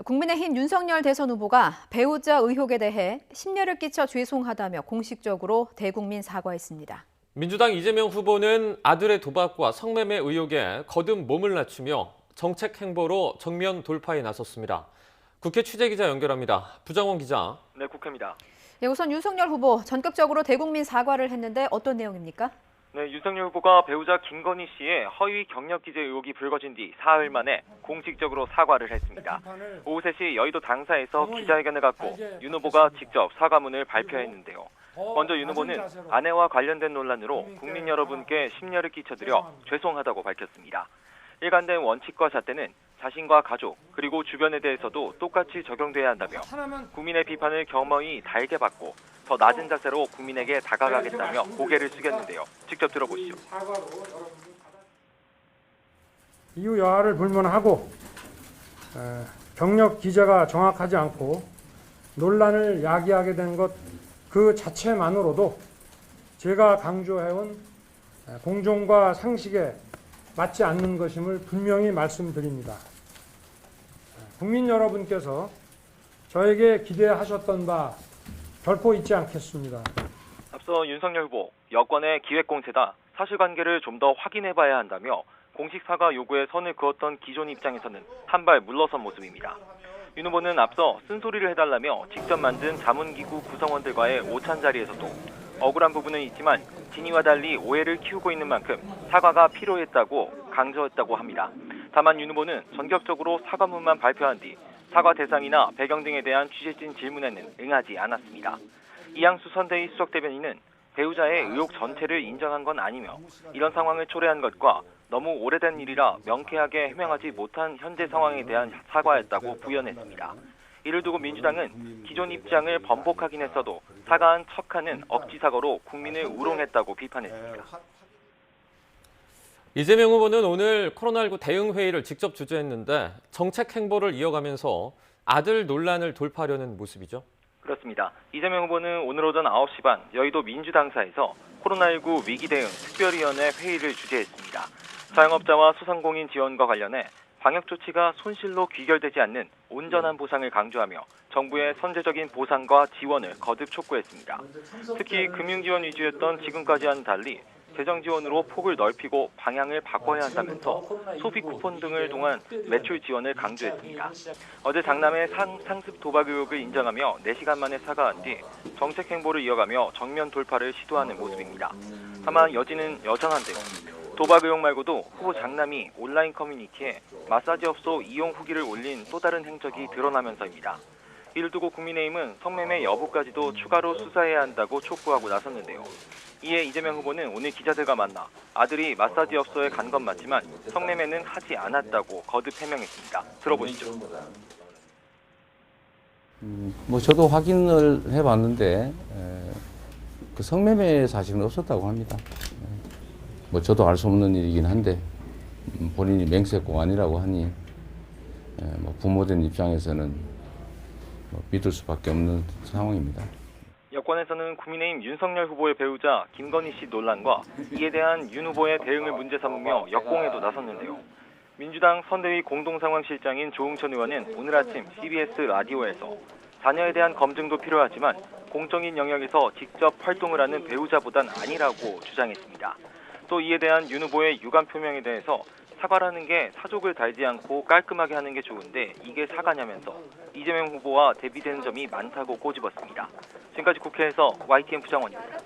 국민의힘 윤석열 대선 후보가 배우자 의혹에 대해 심려를 끼쳐 죄송하다며 공식적으로 대국민 사과했습니다. 민주당 이재명 후보는 아들의 도박과 성매매 의혹에 거듭 몸을 낮추며 정책 행보로 정면 돌파에 나섰습니다. 국회 취재기자 연결합니다. 부정원 기자. 네, 국회입니다. 우선 윤석열 후보 전격적으로 대국민 사과를 했는데 어떤 내용입니까? 네, 윤석열 후보가 배우자 김건희 씨의 허위 경력 기재 의혹이 불거진 뒤 사흘 만에 공식적으로 사과를 했습니다. 오후 3시 여의도 당사에서 기자회견을 갖고 윤 후보가 직접 사과문을 발표했는데요. 먼저 윤 후보는 아내와 관련된 논란으로 국민 여러분께 심려를 끼쳐드려 죄송하다고 밝혔습니다. 일관된 원칙과 잣대는 자신과 가족 그리고 주변에 대해서도 똑같이 적용돼야 한다며 국민의 비판을 겸허히 달게 받고 더 낮은 자세로 국민에게 다가가겠다며 고개를 숙였는데요. 직접 들어보시죠. 이유 여하를 불문하고 경력 기재가 정확하지 않고 논란을 야기하게 된 것 그 자체만으로도 제가 강조해온 공정과 상식에 맞지 않는 것임을 분명히 말씀드립니다. 국민 여러분께서 저에게 기대하셨던 바 결코 잊지 않겠습니다. 앞서 윤석열 후보, 여권의 기획공세다 사실관계를 좀 더 확인해봐야 한다며 공식 사과 요구에 선을 그었던 기존 입장에서는 한 발 물러선 모습입니다. 윤 후보는 앞서 쓴소리를 해달라며 직접 만든 자문기구 구성원들과의 오찬 자리에서도 억울한 부분은 있지만 진위와 달리 오해를 키우고 있는 만큼 사과가 필요했다고 강조했다고 합니다. 다만 윤 후보는 전격적으로 사과문만 발표한 뒤 사과 대상이나 배경 등에 대한 취재진 질문에는 응하지 않았습니다. 이양수 선대위 수석대변인은 배우자의 의혹 전체를 인정한 건 아니며 이런 상황을 초래한 것과 너무 오래된 일이라 명쾌하게 해명하지 못한 현재 상황에 대한 사과였다고 부연했습니다. 이를 두고 민주당은 기존 입장을 번복하긴 했어도 사과한 척하는 억지 사과로 국민을 우롱했다고 비판했습니다. 이재명 후보는 오늘 코로나19 대응 회의를 직접 주재했는데 정책 행보를 이어가면서 아들 논란을 돌파하려는 모습이죠. 그렇습니다. 이재명 후보는 오늘 오전 9시 반 여의도 민주당사에서 코로나19 위기 대응 특별위원회 회의를 주재했습니다. 자영업자와 소상공인 지원과 관련해 방역 조치가 손실로 귀결되지 않는 온전한 보상을 강조하며 정부의 선제적인 보상과 지원을 거듭 촉구했습니다. 특히 금융지원 위주였던 지금까지와는 달리 재정 지원으로 폭을 넓히고 방향을 바꿔야 한다면서 소비 쿠폰 등을 통한 매출 지원을 강조했습니다. 어제 장남의 상습 도박 의혹을 인정하며 4시간 만에 사과한 뒤 정책 행보를 이어가며 정면 돌파를 시도하는 모습입니다. 다만 여지는 여전한데요. 도박 의혹 말고도 후보 장남이 온라인 커뮤니티에 마사지 업소 이용 후기를 올린 또 다른 행적이 드러나면서입니다. 이를 두고 국민의힘은 성매매 여부까지도 추가로 수사해야 한다고 촉구하고 나섰는데요. 이에 이재명 후보는 오늘 기자들과 만나 아들이 마사지 업소에 간 건 맞지만 성매매는 하지 않았다고 거듭 해명했습니다. 들어보시죠. 저도 확인을 해봤는데 그 성매매 사실은 없었다고 합니다. 저도 알 수 없는 일이긴 한데 본인이 맹세공안이라고 하니 부모된 입장에서는 믿을 수밖에 없는 상황입니다. 여권에서는 국민의힘 윤석열 후보의 배우자 김건희 씨 논란과 이에 대한 윤 후보의 대응을 문제 삼으며 역공에도 나섰는데요. 민주당 선대위 공동상황실장인 조응천 의원은 오늘 아침 CBS 라디오에서 자녀에 대한 검증도 필요하지만 공적인 영역에서 직접 활동을 하는 배우자보단 아니라고 주장했습니다. 또 이에 대한 윤 후보의 유감 표명에 대해서 사과라는 게 사족을 달지 않고 깔끔하게 하는 게 좋은데 이게 사과냐면서 이재명 후보와 대비되는 점이 많다고 꼬집었습니다. 지금까지 국회에서 YTN 부정원입니다.